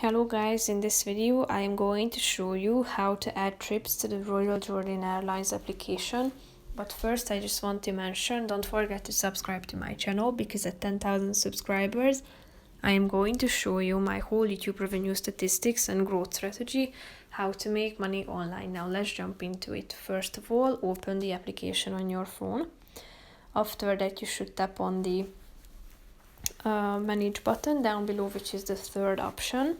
Hello guys, in this video I am going to show you how to add trips to the Royal Jordanian Airlines application. But first I just want to mention, don't forget to subscribe to my channel because at 10,000 subscribers I am going to show you my whole YouTube revenue statistics and growth strategy, how to make money online. Now let's jump into it. First of all, open the application on your phone. After that you should tap on the manage button down below, which is the third option.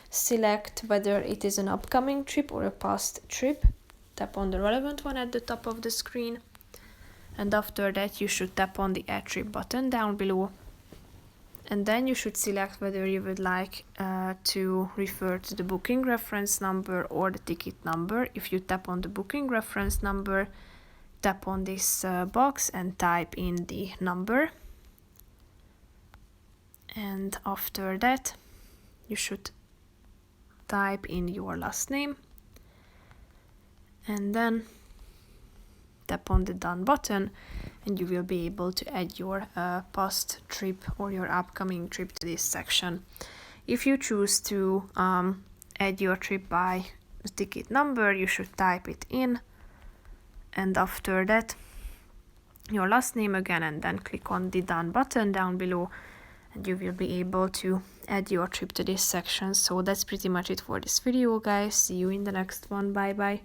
Select whether it is an upcoming trip or a past trip. Tap on the relevant one at the top of the screen, and after that you should tap on the add trip button down below, and then you should select whether you would like to refer to the booking reference number or the ticket number. If you tap on the booking reference number, tap on this box and type in the number, and after that you should type in your last name and then tap on the done button, and you will be able to add your past trip or your upcoming trip to this section. If you choose to add your trip by the ticket number, you should type it in, and after that your last name again, and then click on the done button down below, and you will be able to add your trip to this section. So that's pretty much it for this video, guys. See you in the next one. Bye bye.